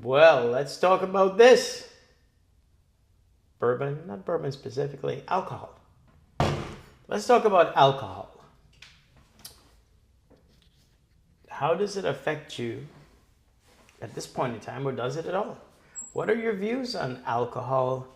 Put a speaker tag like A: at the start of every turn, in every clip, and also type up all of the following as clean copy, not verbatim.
A: Well, let's talk about this. Bourbon, not bourbon specifically, alcohol. Let's talk about alcohol. How does it affect you at this point in time, or does it at all? What are your views on alcohol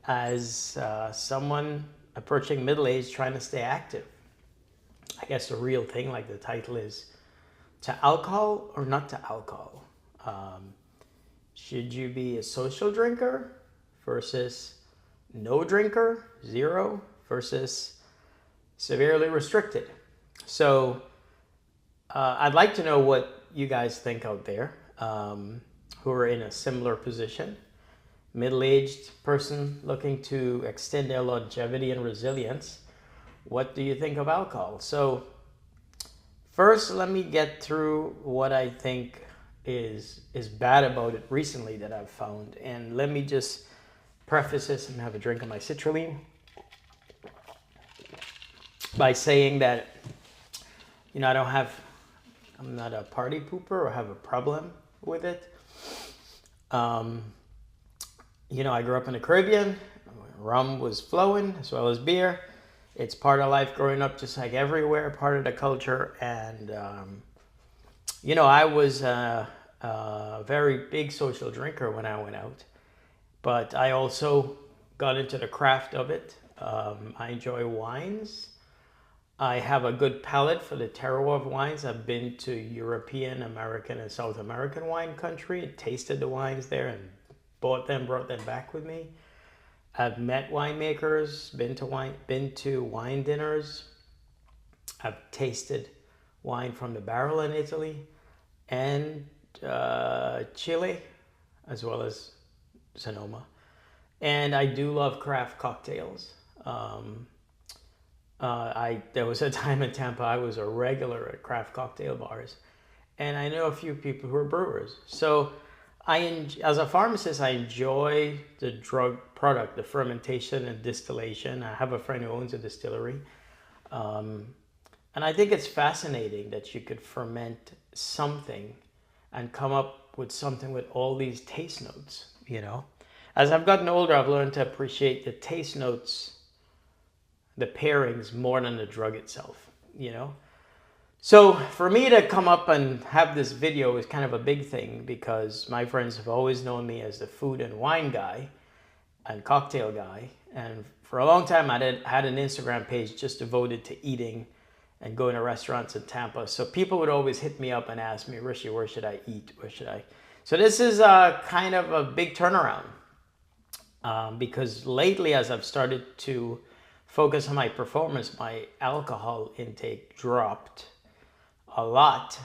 A: as someone approaching middle age trying to stay active? I guess the real thing, like the title is, to alcohol or not to alcohol? Um, should you be a social drinker versus no drinker, zero, versus severely restricted? So I'd like to know what you guys think out there who are in a similar position. Middle aged person looking to extend their longevity and resilience. What do you think of alcohol? So, first, let me get through what I think is bad about it recently that I've found. And let me just preface this and have a drink of my citrulline by saying that, I don't have, I'm not a party pooper or have a problem with it. Um, I grew up in the Caribbean. Rum was flowing as well as beer. It's part of life growing up, just like everywhere, part of the culture. And, I was a very big social drinker when I went out, but I also got into the craft of it. I enjoy wines. I have a good palate for the terroir of wines. I've been to European, American, and South American wine country, tasted the wines there, and brought them back with me. I've met winemakers, been to wine dinners. I've tasted wine from the barrel in Italy and Chile, as well as Sonoma. And I do love craft cocktails. There was a time in Tampa I was a regular at craft cocktail bars, and I know a few people who are brewers. So as a pharmacist, I enjoy the drug product, the fermentation and distillation. I have a friend who owns a distillery, and I think it's fascinating that you could ferment something and come up with something with all these taste notes. As I've gotten older, I've learned to appreciate the taste notes, the pairings, more than the drug itself, So for me to come up and have this video is kind of a big thing because my friends have always known me as the food and wine guy and cocktail guy. And for a long time, I had an Instagram page just devoted to eating and going to restaurants in Tampa. So people would always hit me up and ask me, Rishi, where should I eat? Where should I? So this is kind of a big turnaround because lately, as I've started to focus on my performance, my alcohol intake dropped a lot,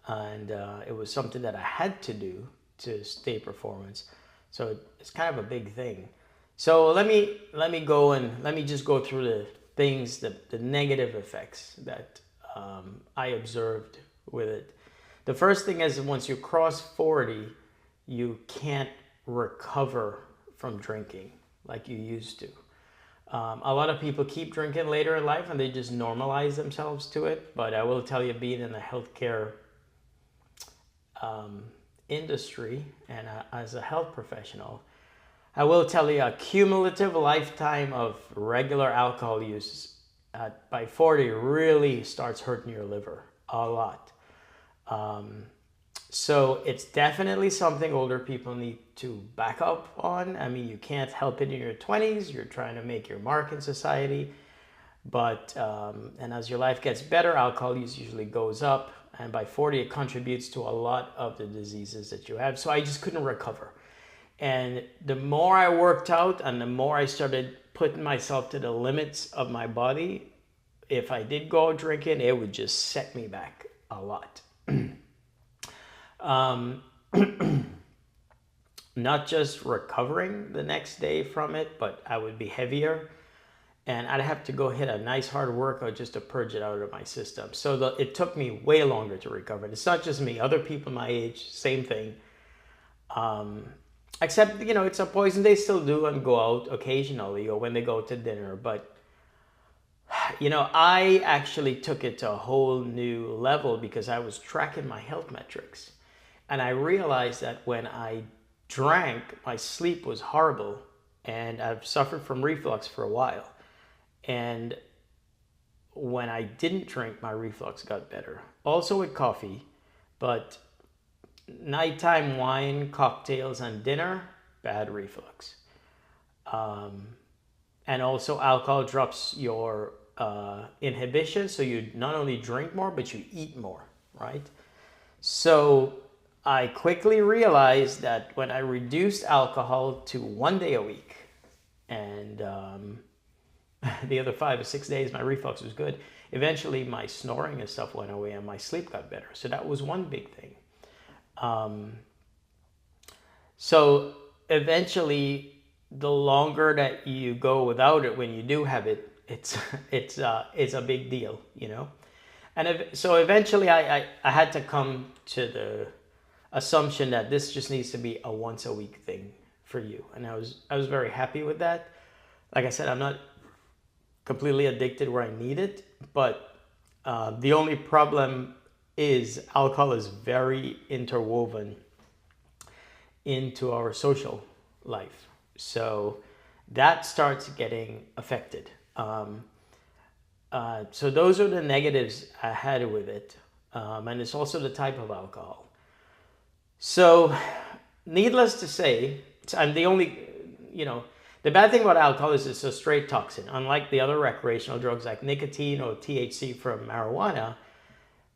A: and it was something that I had to do to stay performance. So it's kind of a big thing. So let me just go through the things, the negative effects that I observed with it. The first thing is once you cross 40, you can't recover from drinking like you used to. A lot of people keep drinking later in life and they just normalize themselves to it. But I will tell you, being in the healthcare industry and as a health professional, I will tell you a cumulative lifetime of regular alcohol use by 40 really starts hurting your liver a lot. So it's definitely something older people need to back up on. I mean, you can't help it in your 20s. You're trying to make your mark in society. But, and as your life gets better, alcohol use usually goes up. And by 40, it contributes to a lot of the diseases that you have. So I just couldn't recover. And the more I worked out and the more I started putting myself to the limits of my body, if I did go out drinking, it would just set me back a lot. Not just recovering the next day from it, but I would be heavier and I'd have to go hit a nice hard workout just to purge it out of my system. So it took me way longer to recover. It's not just me, other people my age, same thing. Except, it's a poison they still do and go out occasionally or when they go to dinner. But, I actually took it to a whole new level because I was tracking my health metrics. And I realized that when I drank, my sleep was horrible, and I've suffered from reflux for a while. And when I didn't drink, my reflux got better. Also with coffee, but nighttime wine, cocktails, and dinner, bad reflux. And also, alcohol drops your inhibition, so you not only drink more, but you eat more, right? So I quickly realized that when I reduced alcohol to 1 day a week, and the other 5 or 6 days, my reflux was good. Eventually, my snoring and stuff went away, and my sleep got better. So that was one big thing. So eventually, the longer that you go without it, when you do have it, it's a big deal, you know. And so eventually, I had to come to the assumption that this just needs to be a once a week thing for you, and I was very happy with that. Like I said, I'm not completely addicted where I need it, but the only problem is alcohol is very interwoven into our social life. So that starts getting affected. So those are the negatives I had with it. And it's also the type of alcohol. So needless to say, I'm the only, the bad thing about alcohol is it's a straight toxin. Unlike the other recreational drugs like nicotine or THC from marijuana,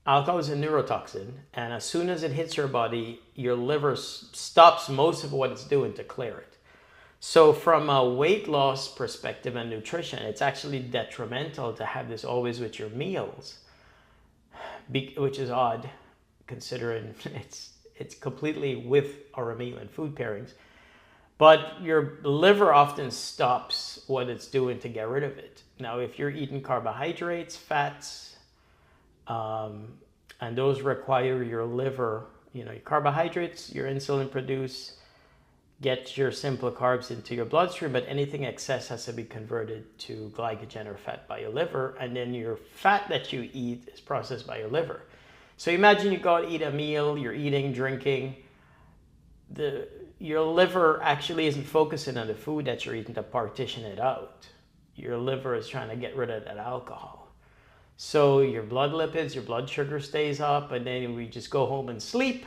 A: alcohol is a neurotoxin, and as soon as it hits your body, your liver stops most of what it's doing to clear it. So from a weight loss perspective and nutrition, it's actually detrimental to have this always with your meals, which is odd considering it's completely with our meal and food pairings. But your liver often stops what it's doing to get rid of it. Now, if you're eating carbohydrates, fats, and those require your liver, your carbohydrates, your insulin produce, get your simple carbs into your bloodstream, but anything excess has to be converted to glycogen or fat by your liver, and then your fat that you eat is processed by your liver. So imagine you go out and eat a meal, you're eating, drinking, your liver actually isn't focusing on the food that you're eating to partition it out. Your liver is trying to get rid of that alcohol. So your blood lipids, your blood sugar stays up, and then we just go home and sleep.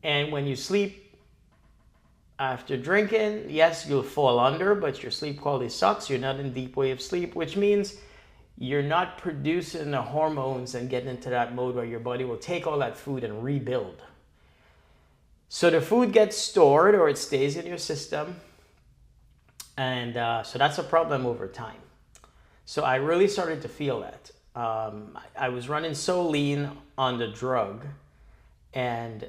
A: And when you sleep after drinking, yes, you'll fall under, but your sleep quality sucks. You're not in deep wave sleep, which means you're not producing the hormones and getting into that mode where your body will take all that food and rebuild. So the food gets stored or it stays in your system. And so that's a problem over time. So I really started to feel that. I was running so lean on the drug and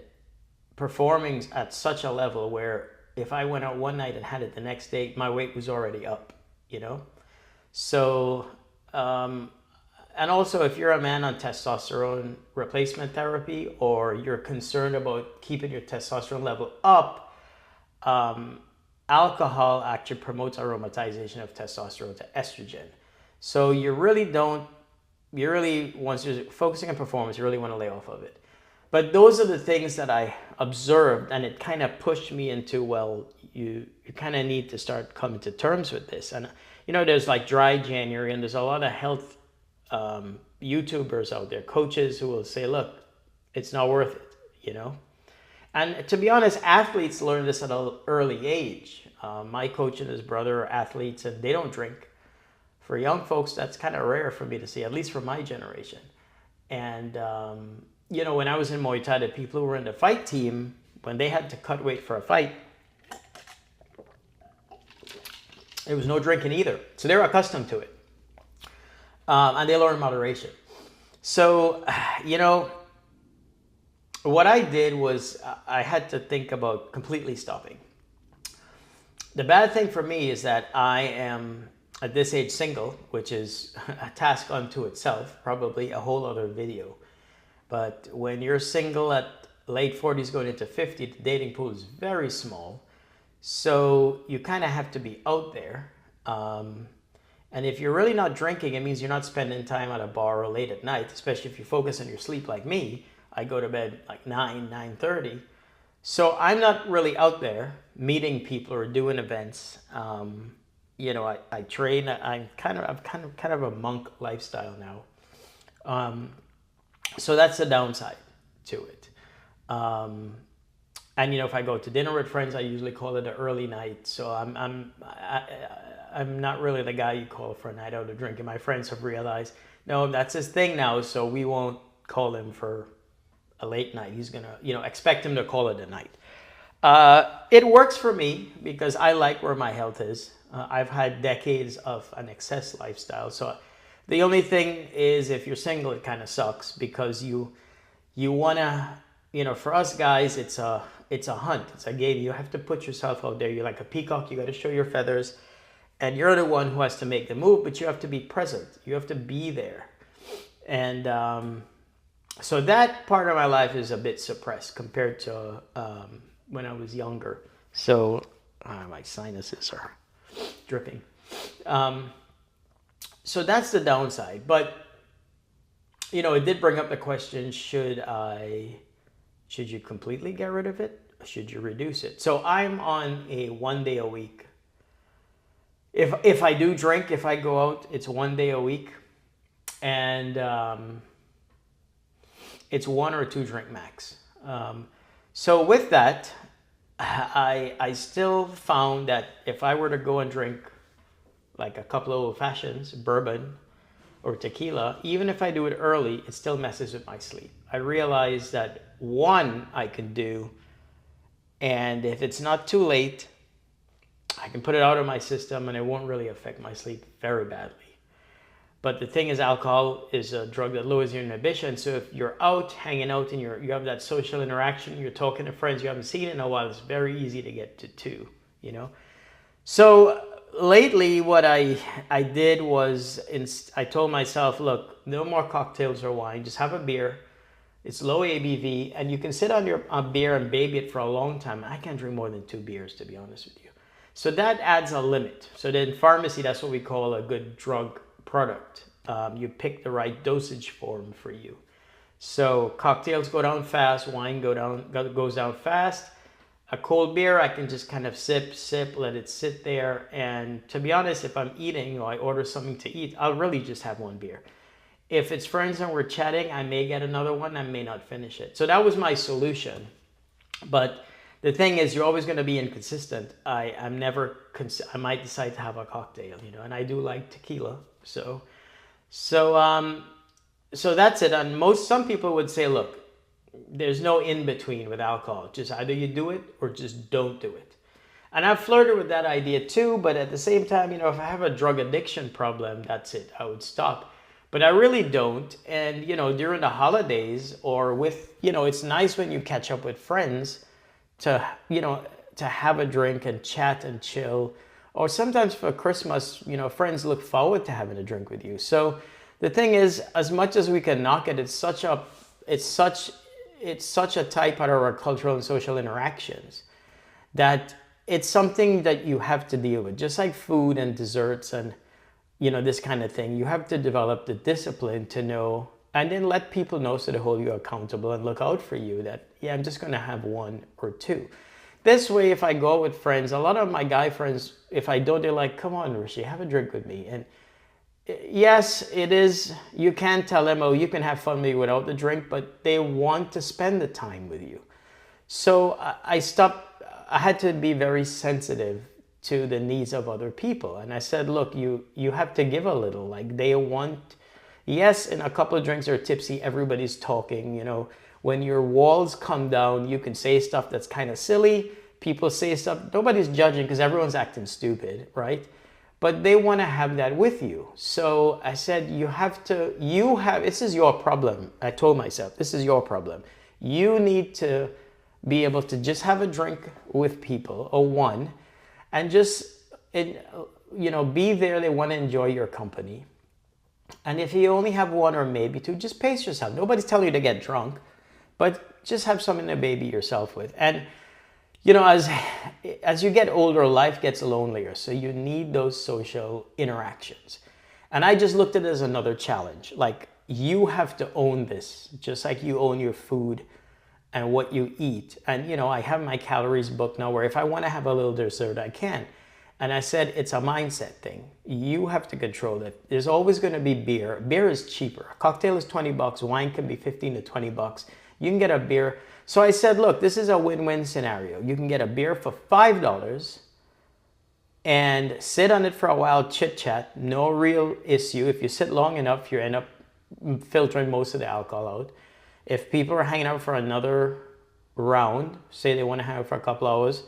A: performing at such a level where if I went out one night and had it the next day, my weight was already up, So, and also if you're a man on testosterone replacement therapy, or you're concerned about keeping your testosterone level up, alcohol actually promotes aromatization of testosterone to estrogen. So once you're focusing on performance, you really want to lay off of it. But those are the things that I observed, and it kind of pushed me into, well, you kind of need to start coming to terms with this. And, there's like Dry January, and there's a lot of health YouTubers out there, coaches who will say, look, it's not worth it, And to be honest, athletes learn this at an early age. My coach and his brother are athletes, and they don't drink. For young folks, that's kind of rare for me to see, at least for my generation. And, when I was in Muay Thai, the people who were in the fight team, when they had to cut weight for a fight, there was no drinking either. So they were accustomed to it. And they learned moderation. So, what I did was I had to think about completely stopping. The bad thing for me is that I am at this age single, which is a task unto itself, probably a whole other video. But when you're single at late 40s going into 50, the dating pool is very small. So you kind of have to be out there. And if you're really not drinking, it means you're not spending time at a bar or late at night, especially if you focus on your sleep like me. I go to bed like 9:30. So I'm not really out there meeting people or doing events. I train. I'm kind of a monk lifestyle now. Um, so that's the downside to it. Um, and if I go to dinner with friends, I usually call it an early night. So I'm not really the guy you call for a night out of drinking. My friends have realized, no, that's his thing now. So we won't call him for a late night. He's gonna, expect him to call it a night. It works for me because I like where my health is. I've had decades of an excess lifestyle. So the only thing is, if you're single, it kind of sucks because you wanna, for us guys, it's a hunt, it's a game. You have to put yourself out there. You're like a peacock. You got to show your feathers, and you're the one who has to make the move. But you have to be present. You have to be there, and so that part of my life is a bit suppressed compared to when I was younger. So my sinuses are dripping. So that's the downside. But it did bring up the question: should you completely get rid of it? Or should you reduce it? So I'm on a 1 day a week. If I do drink, if I go out, it's 1 day a week, and it's 1 or 2 drink max. So with that, I still found that if I were to go and drink like a couple of old fashions, bourbon or tequila, even if I do it early, it still messes with my sleep. I realize that one I can do, and if it's not too late, I can put it out of my system and it won't really affect my sleep very badly. But the thing is, alcohol is a drug that lowers your inhibition. So if you're out hanging out and you have that social interaction, you're talking to friends you haven't seen in a while, it's very easy to get to 2. So lately, what I did was I told myself, look, no more cocktails or wine. Just have a beer. It's low ABV, and you can sit on your beer and baby it for a long time. I can't drink more than 2 beers, to be honest with you. So that adds a limit. So then in pharmacy, that's what we call a good drug product. You pick the right dosage form for you. So cocktails go down fast, wine goes down fast. A cold beer, I can just kind of sip, let it sit there. And to be honest, if I'm eating or I order something to eat, I'll really just have 1 beer. If it's friends and we're chatting, I may get another one. I may not finish it. So that was my solution. But the thing is, you're always going to be inconsistent. I might decide to have a cocktail, and I do like tequila. So that's it. And some people would say, look, there's no in between with alcohol. Just either you do it or just don't do it. And I've flirted with that idea too, but at the same time, if I have a drug addiction problem, that's it. I would stop. But I really don't. And, during the holidays or it's nice when you catch up with friends to have a drink and chat and chill. Or sometimes for Christmas, friends look forward to having a drink with you. So the thing is, as much as we can knock it, it's such a tight part of our cultural and social interactions that it's something that you have to deal with. Just like food and desserts and this kind of thing, you have to develop the discipline to know, and then let people know so they hold you accountable and look out for you that, yeah, I'm just going to have 1 or 2. This way, if I go out with friends, a lot of my guy friends, if I don't, they're like, come on, Rishi, have a drink with me. And yes, it is, you can tell them, oh, you can have fun with me without the drink, but they want to spend the time with you. So I had to be very sensitive to the needs of other people. And I said, look, you have to give a little. Like yes, in a couple of drinks they're tipsy, everybody's talking, when your walls come down, you can say stuff that's kind of silly. People say stuff, nobody's judging because everyone's acting stupid, right? But they want to have that with you. So I said, this is your problem. I told myself, this is your problem. You need to be able to just have a drink with people, or 1, and just, be there. They want to enjoy your company. And if you only have 1 or maybe 2, just pace yourself. Nobody's telling you to get drunk, but just have something to baby yourself with. And, as you get older, life gets lonelier. So you need those social interactions. And I just looked at it as another challenge. Like, you have to own this, just like you own your food and what you eat. And, I have my calories booked now where if I want to have a little dessert, I can. And I said, it's a mindset thing. You have to control it. There's always going to be beer. Beer is cheaper. A cocktail is $20. Wine can be 15 to 20 bucks. You can get a beer. So I said, look, this is a win-win scenario. You can get a beer for $5 and sit on it for a while, chit-chat, no real issue. If you sit long enough, you end up filtering most of the alcohol out. If people are hanging out for another round, say they want to hang out for a couple hours,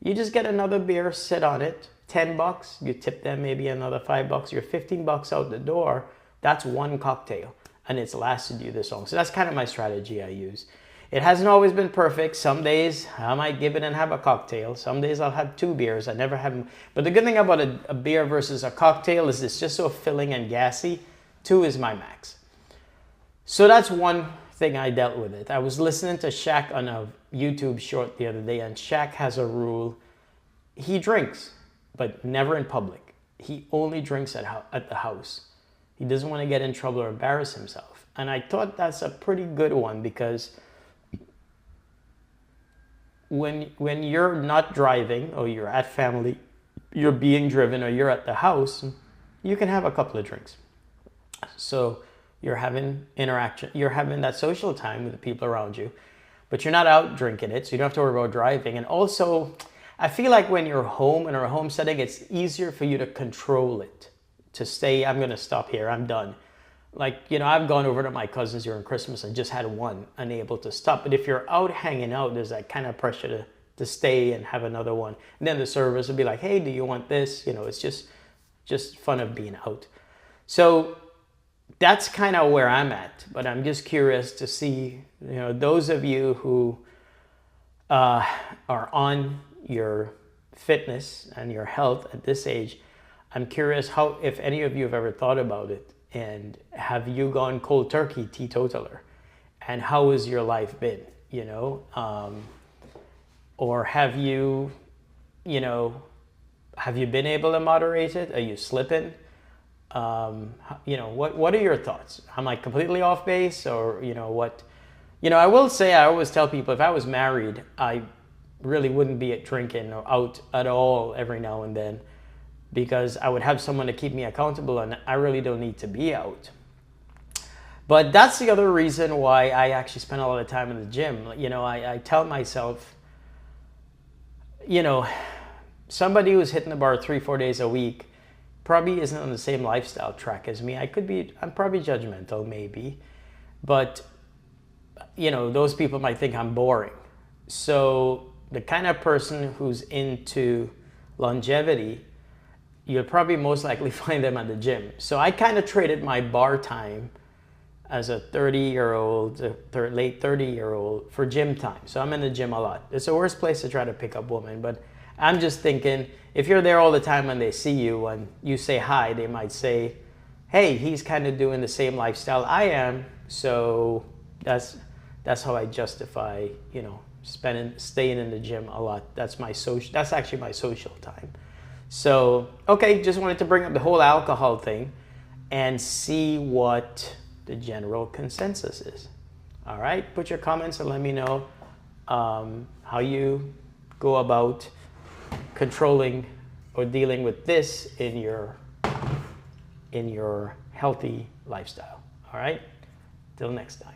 A: you just get another beer, sit on it, $10, you tip them maybe another $5, you're $15 out the door. That's one cocktail, and it's lasted you this long. So that's kind of my strategy I use. It hasn't always been perfect. Some days I might give it and have a cocktail. Some days I'll have 2 beers. I never have. But the good thing about a beer versus a cocktail is it's just so filling and gassy. 2 is my max. So that's one thing I dealt with it. I was listening to Shaq on a YouTube short the other day, and Shaq has a rule. He drinks, but never in public. He only drinks at the house. He doesn't want to get in trouble or embarrass himself. And I thought that's a pretty good one, because when you're not driving or you're at family, you're being driven, or you're at the house, you can have a couple of drinks. So you're having interaction, you're having that social time with the people around you, but you're not out drinking it, so you don't have to worry about driving. And also, I feel like when you're home, in a home setting, it's easier for you to control it, to say, I'm going to stop here, I'm done. Like, I've gone over to my cousins during Christmas and just had one, unable to stop. But if you're out hanging out, there's that kind of pressure to stay and have another one. And then the service will be like, hey, do you want this? It's just fun of being out. So that's kind of where I'm at. But I'm just curious to see, those of you who are on your fitness and your health at this age, I'm curious if any of you have ever thought about it. And have you gone cold turkey, teetotaler? And how has your life been, or have you been able to moderate it? Are you slipping? What are your thoughts? Am I completely off base, or, what? I will say, I always tell people, if I was married, I really wouldn't be drinking or out at all every now and then, because I would have someone to keep me accountable, and I really don't need to be out. But that's the other reason why I actually spend a lot of time in the gym. I tell myself, somebody who's hitting the bar 3-4 days a week probably isn't on the same lifestyle track as me. I'm probably judgmental, maybe, but those people might think I'm boring. So the kind of person who's into longevity, you'll probably most likely find them at the gym. So I kind of traded my bar time as a 30-year-old, late 30-year-old for gym time. So I'm in the gym a lot. It's the worst place to try to pick up women, but I'm just thinking, if you're there all the time and they see you and you say hi, they might say, hey, he's kind of doing the same lifestyle I am. So that's how I justify, staying in the gym a lot. That's actually my social time. So, okay, just wanted to bring up the whole alcohol thing and see what the general consensus is. All right, put your comments and let me know how you go about controlling or dealing with this in your healthy lifestyle. All right, till next time.